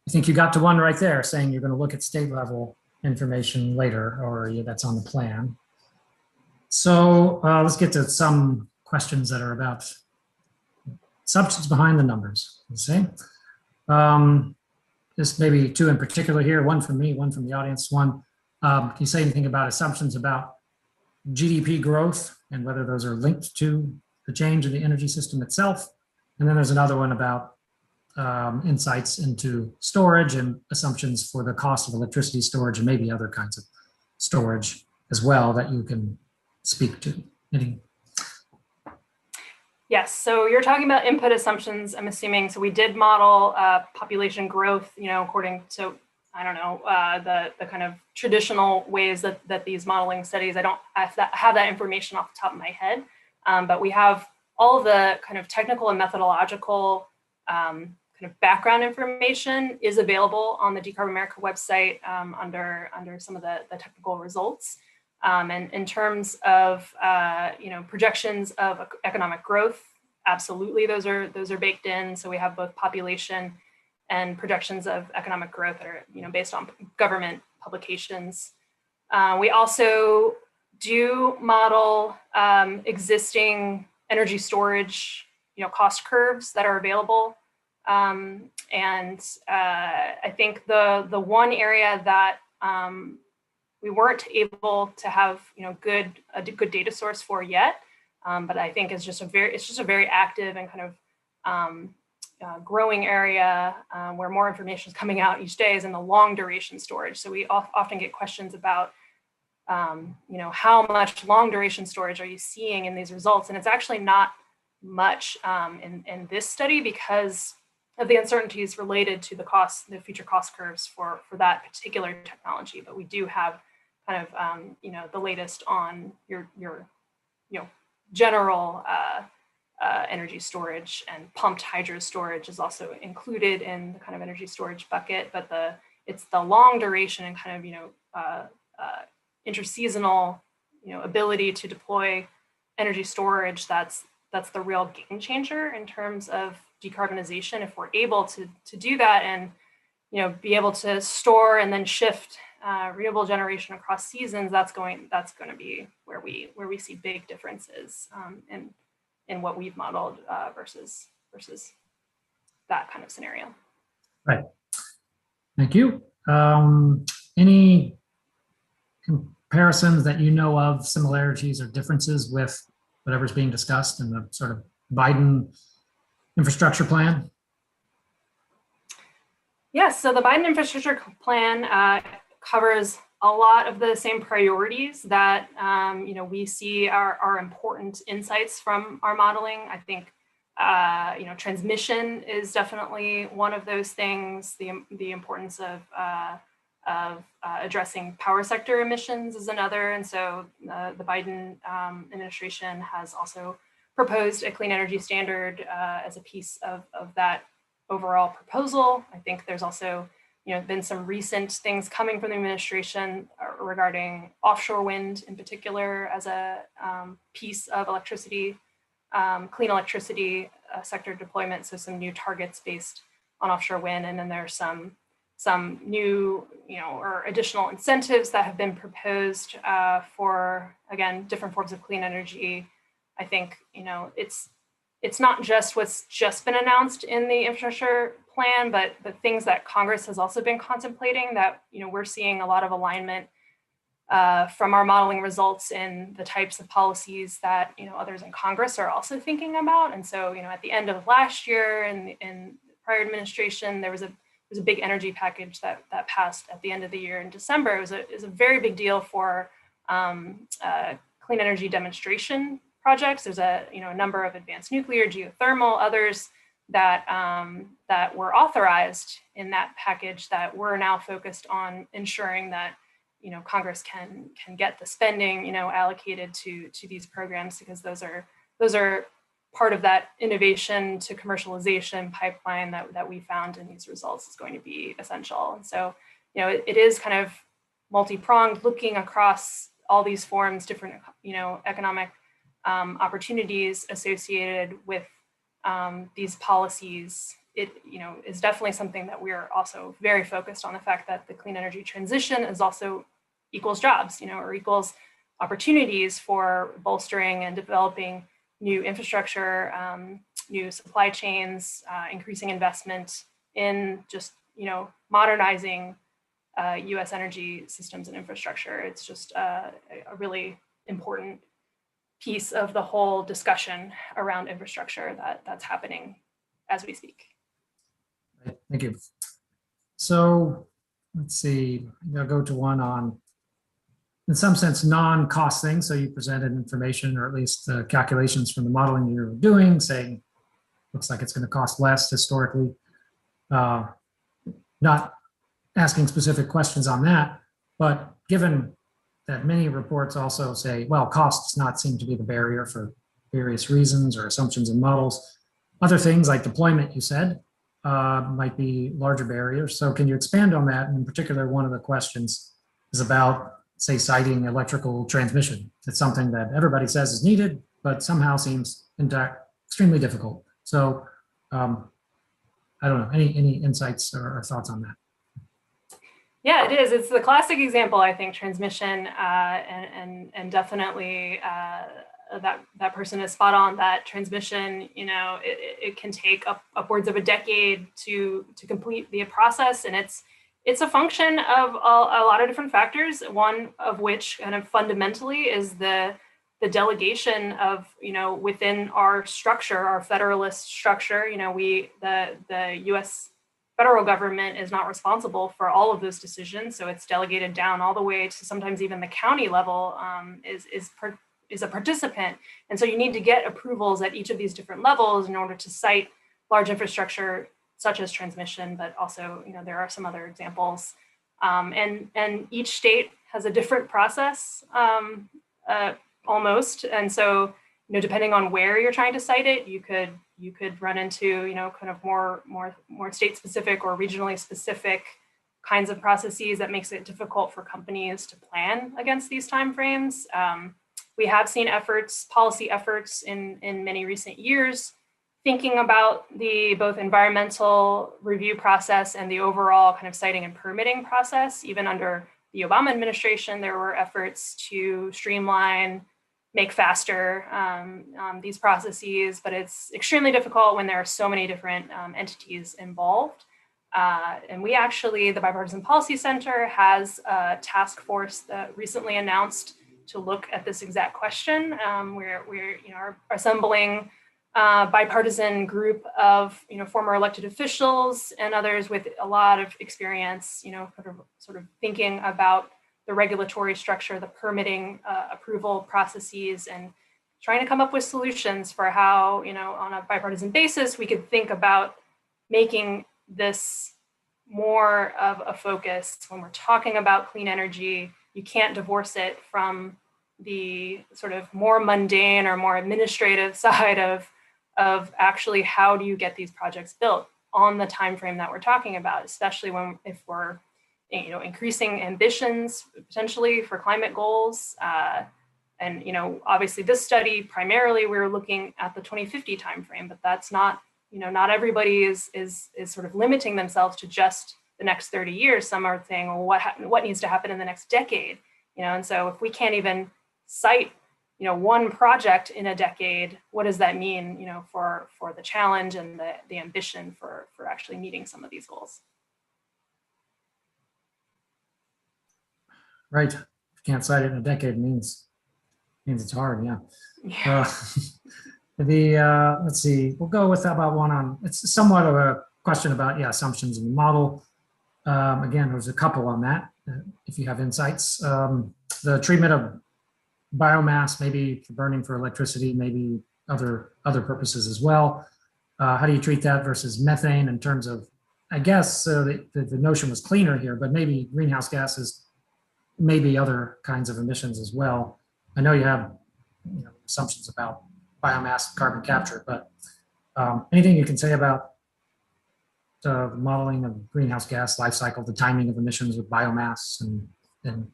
I think you got to one right there saying you're going to look at state level information later, or that's on the plan. So let's get to some questions that are about substance behind the numbers, let's say. Just maybe two in particular here, one from me, one from the audience. One, can you say anything about assumptions about GDP growth and whether those are linked to the change in the energy system itself? And then there's another one about insights into storage and assumptions for the cost of electricity storage and maybe other kinds of storage as well that you can speak to. Yes, so you're talking about input assumptions, I'm assuming. So we did model population growth, according to, I don't know, the kind of traditional ways that these modeling studies, I don't have that information off the top of my head, but we have all of the kind of technical and methodological kind of background information is available on the Decarb America website under some of the technical results. And in terms of projections of economic growth, absolutely those are baked in. So we have both population and projections of economic growth that are based on government publications. We also do model existing energy storage cost curves that are available. And I think the one area that we weren't able to have a good data source for yet, but I think it's just a very active and kind of growing area where more information is coming out each day is in the long duration storage. So we often get questions about how much long duration storage are you seeing in these results, and it's actually not much in this study because of the uncertainties related to the future cost curves for that particular technology. But we do have kind of the latest on your general energy storage, and pumped hydro storage is also included in the kind of energy storage bucket. But it's the long duration and kind of interseasonal ability to deploy energy storage that's the real game changer in terms of decarbonization. If we're able to do that and be able to store and then shift renewable generation across seasons, that's going to be where we see big differences in what we've modeled versus that kind of scenario. Right. Thank you. Any comparisons that you know of, similarities or differences with whatever's being discussed in the sort of Biden infrastructure plan? Yes, so the Biden infrastructure plan covers a lot of the same priorities that we see are important insights from our modeling. I think transmission is definitely one of those things. The importance of addressing power sector emissions is another. And so the Biden administration has also proposed a clean energy standard as a piece of that overall proposal. I think there's also been some recent things coming from the administration regarding offshore wind in particular as a piece of electricity, clean electricity sector deployment. So some new targets based on offshore wind. And then there's some new, or additional incentives that have been proposed for, again, different forms of clean energy. I think, it's not just what's just been announced in the infrastructure plan, but the things that Congress has also been contemplating that, we're seeing a lot of alignment from our modeling results in the types of policies that, others in Congress are also thinking about. And so, at the end of last year and in the prior administration, there was a big energy package that passed at the end of the year in December. It was a very big deal for clean energy demonstration projects. There's a number of advanced nuclear, geothermal, others that were authorized in that package that we're now focused on ensuring that Congress can get the spending allocated to these programs, because those are part of that innovation to commercialization pipeline that we found in these results is going to be essential. And so it is kind of multi-pronged, looking across all these forms, different economic opportunities associated with these policies. It is definitely something that we are also very focused on, the fact that the clean energy transition is also equals jobs, or equals opportunities for bolstering and developing new infrastructure, new supply chains, increasing investment in just, modernizing US energy systems and infrastructure. It's just a really important piece of the whole discussion around infrastructure that's happening as we speak. Thank you. So let's see, I'll go to one on, in some sense, non-cost things. So you presented information, or at least calculations from the modeling you're doing, saying looks like it's going to cost less historically. Not asking specific questions on that, but given that many reports also say, well, cost does not seem to be the barrier for various reasons or assumptions and models. Other things like deployment, you said, might be larger barriers. So can you expand on that? And in particular, one of the questions is about, say, citing electrical transmission. It's something that everybody says is needed, but somehow seems extremely difficult. So I don't know, any insights or thoughts on that? Yeah, it is. It's the classic example, I think, transmission, and definitely that person is spot on. That transmission, it can take upwards of a decade to complete the process, and it's a function of a lot of different factors. One of which, kind of fundamentally, is the delegation of within our structure, our federalist structure. The U.S. federal government is not responsible for all of those decisions, so it's delegated down all the way to sometimes even the county level is a participant, and so you need to get approvals at each of these different levels in order to cite large infrastructure such as transmission, but also there are some other examples, and each state has a different process almost, and so depending on where you're trying to cite it, you could run into kind of more state specific or regionally specific kinds of processes that makes it difficult for companies to plan against these timeframes. We have seen policy efforts in many recent years, thinking about the both environmental review process and the overall kind of siting and permitting process. Even under the Obama administration, there were efforts to streamline, make faster these processes, but it's extremely difficult when there are so many different entities involved. And we actually, the Bipartisan Policy Center has a task force that recently announced to look at this exact question. We're assembling a bipartisan group of former elected officials and others with a lot of experience, sort of thinking about the regulatory structure, the permitting approval processes, and trying to come up with solutions for how, on a bipartisan basis, we could think about making this more of a focus. When we're talking about clean energy, you can't divorce it from the sort of more mundane or more administrative side of actually how do you get these projects built on the time frame that we're talking about, especially if we're increasing ambitions potentially for climate goals. And obviously this study, primarily we're looking at the 2050 timeframe, but that's not, not everybody is sort of limiting themselves to just the next 30 years. Some are saying, well, what needs to happen in the next decade? And so if we can't even cite, one project in a decade, what does that mean, for the challenge and the ambition for actually meeting some of these goals? Right. If you can't cite it in a decade, means it's hard. Yeah. Let's see. We'll go with about one on. It's somewhat of a question about assumptions in the model. Again, there's a couple on that. If you have insights, the treatment of biomass, maybe for burning for electricity, maybe other purposes as well. How do you treat that versus methane in terms of? I guess the notion was cleaner here, but maybe greenhouse gases. Maybe other kinds of emissions as well. I know you have assumptions about biomass carbon capture, but anything you can say about the modeling of greenhouse gas life cycle, the timing of emissions with biomass, and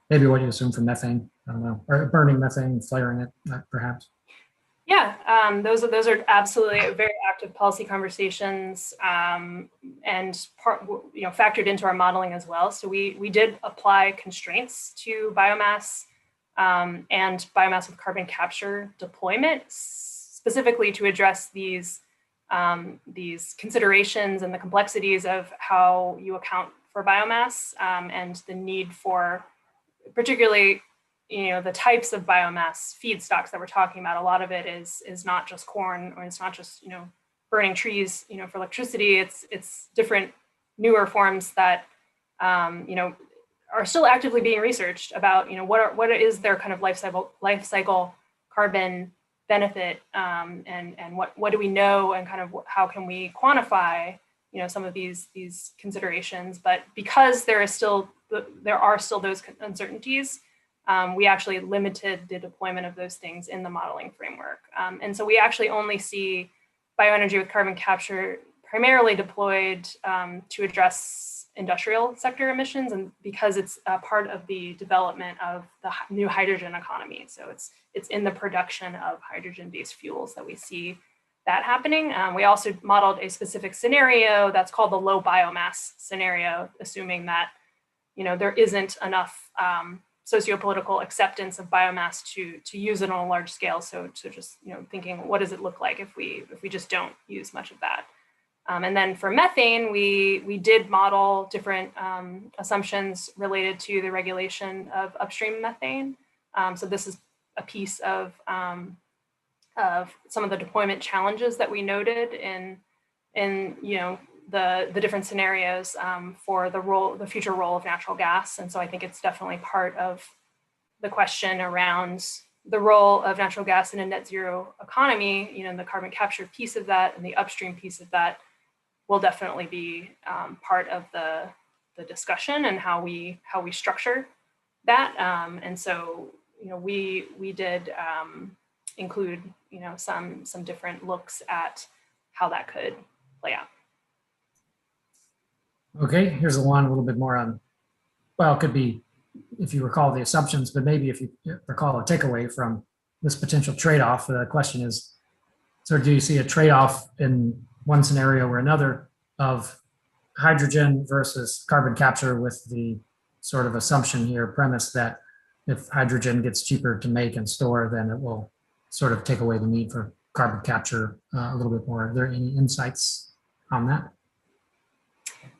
maybe what you assume for methane, I don't know, or burning methane, flaring it, perhaps. Yeah, those are absolutely very active policy conversations, and factored into our modeling as well. So we did apply constraints to biomass and biomass with carbon capture deployment, specifically to address these considerations and the complexities of how you account for biomass, and the need for, particularly, the types of biomass feedstocks that we're talking about. A lot of it is not just corn, or it's not just burning trees for electricity. It's different newer forms that are still actively being researched about what is their kind of life cycle carbon benefit, and what do we know, and kind of how can we quantify some of these considerations. But because there are still those uncertainties, we actually limited the deployment of those things in the modeling framework. And so we actually only see bioenergy with carbon capture primarily deployed to address industrial sector emissions, and because it's a part of the development of the new hydrogen economy. So it's in the production of hydrogen-based fuels that we see that happening. We also modeled a specific scenario that's called the low biomass scenario, assuming that there isn't enough sociopolitical acceptance of biomass to use it on a large scale. So to just thinking, what does it look like if we just don't use much of that? And then for methane, we did model different assumptions related to the regulation of upstream methane. So this is a piece of some of the deployment challenges that we noted in the different scenarios for the future role of natural gas. And so I think it's definitely part of the question around the role of natural gas in a net zero economy. The carbon capture piece of that and the upstream piece of that will definitely be part of the discussion and how we structure that. And so we did include some different looks at how that could play out. Okay, here's one a little bit more on, well, it could be, if you recall the assumptions, but maybe if you recall a takeaway from this potential trade-off. The question is, so do you see a trade-off in one scenario or another of hydrogen versus carbon capture, with the sort of assumption here, premise that if hydrogen gets cheaper to make and store, then it will sort of take away the need for carbon capture a little bit more? Are there any insights on that?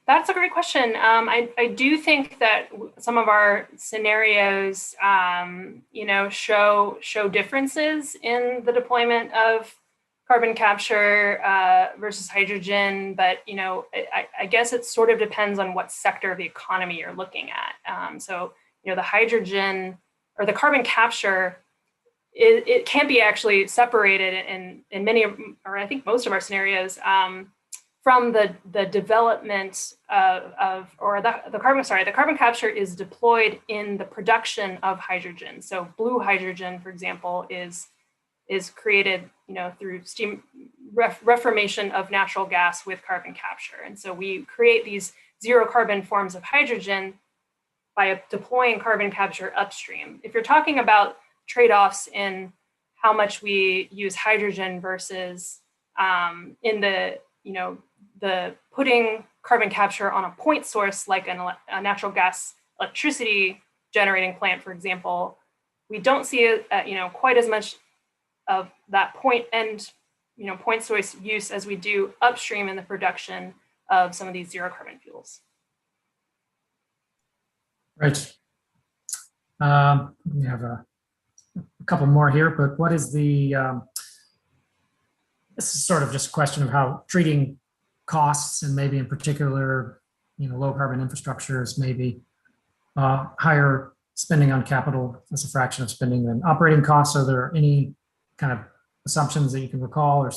That's a great question. I do think that some of our scenarios, show differences in the deployment of carbon capture versus hydrogen, but I guess it sort of depends on what sector of the economy you're looking at. So the hydrogen or the carbon capture, it can be actually separated in many, or I think most of our scenarios, from the development the carbon capture is deployed in the production of hydrogen. So blue hydrogen, for example, is created through steam reformation of natural gas with carbon capture. And so we create these zero carbon forms of hydrogen by deploying carbon capture upstream. If you're talking about trade-offs in how much we use hydrogen versus in the putting carbon capture on a point source like a natural gas electricity generating plant, for example, we don't see quite as much of that point source use as we do upstream in the production of some of these zero carbon fuels. Right. We have a couple more here, but what is the, this is sort of just a question of how treating costs, and maybe in particular, low carbon infrastructures, maybe higher spending on capital as a fraction of spending than operating costs. Are there any kind of assumptions that you can recall, or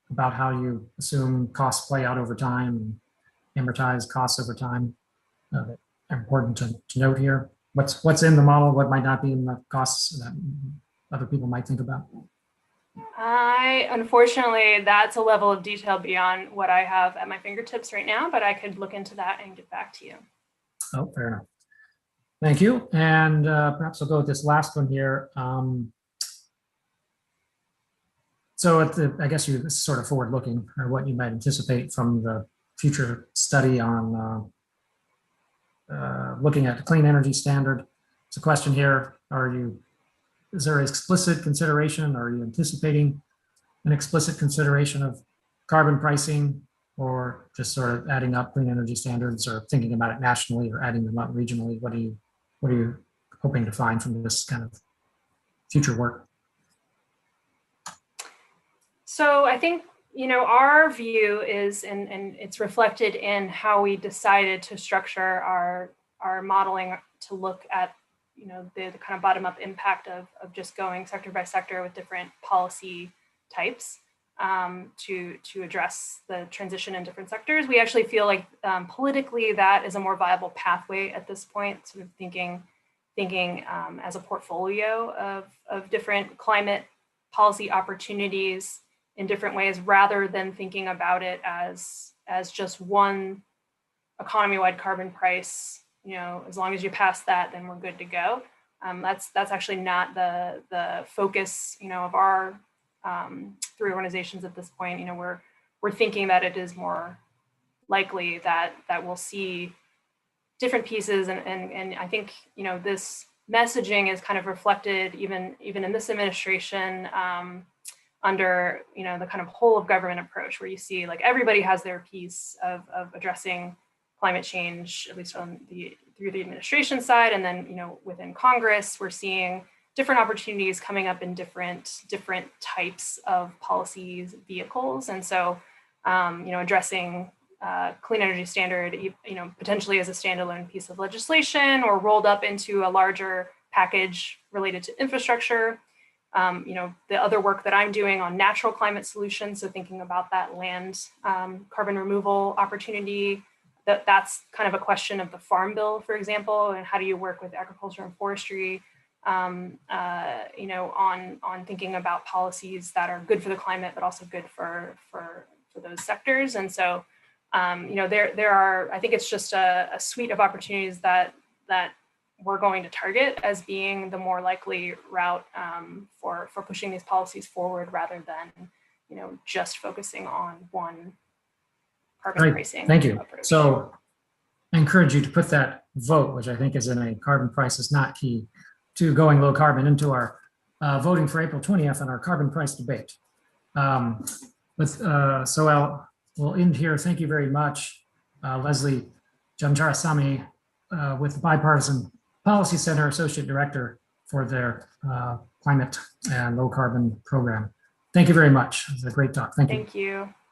about how you assume costs play out over time and amortize costs over time that are important to note here? What's in the model, what might not be in the costs that other people might think about? Unfortunately, that's a level of detail beyond what I have at my fingertips right now, but I could look into that and get back to you. Oh, fair enough. Thank you. And perhaps I'll go with this last one here. So I guess this is sort of forward-looking, or what you might anticipate from the future study on looking at the clean energy standard. It's a question here: are you is there explicit consideration? Are you anticipating an explicit consideration of carbon pricing, or just sort of adding up clean energy standards, or thinking about it nationally, or adding them up regionally? What are you hoping to find from this kind of future work? So I think, our view is, and it's reflected in how we decided to structure our modeling to look at, the kind of bottom-up impact of just going sector by sector with different policy types to address the transition in different sectors. We actually feel like politically that is a more viable pathway at this point, sort of thinking as a portfolio of different climate policy opportunities in different ways, rather than thinking about it as just one economy-wide carbon price. As long as you pass that, then we're good to go. That's actually not the focus, of our 3 organizations at this point. We're thinking that it is more likely that we'll see different pieces, and I think this messaging is kind of reflected even in this administration under the kind of whole of government approach, where you see like everybody has their piece of addressing climate change, at least through the administration side, and then within Congress we're seeing different opportunities coming up in different types of policies vehicles, and so addressing clean energy standard, potentially as a standalone piece of legislation or rolled up into a larger package related to infrastructure. The other work that I'm doing on natural climate solutions, so thinking about that land carbon removal opportunity, that's kind of a question of the Farm Bill, for example, and how do you work with agriculture and forestry, on thinking about policies that are good for the climate, but also good for those sectors. And so, there are, I think it's just a suite of opportunities that we're going to target as being the more likely route for pushing these policies forward, rather than, just focusing on one carbon pricing. Thank you. Approach. So I encourage you to put that vote, which I think is in a carbon price is not key to going low carbon, into our voting for April 20th on our carbon price debate. We'll end here. Thank you very much, Lesley Jantarasami, with the Bipartisan Policy Center, Associate Director for their Climate and Low Carbon Program. Thank you very much. It was a great talk. Thank you. Thank you.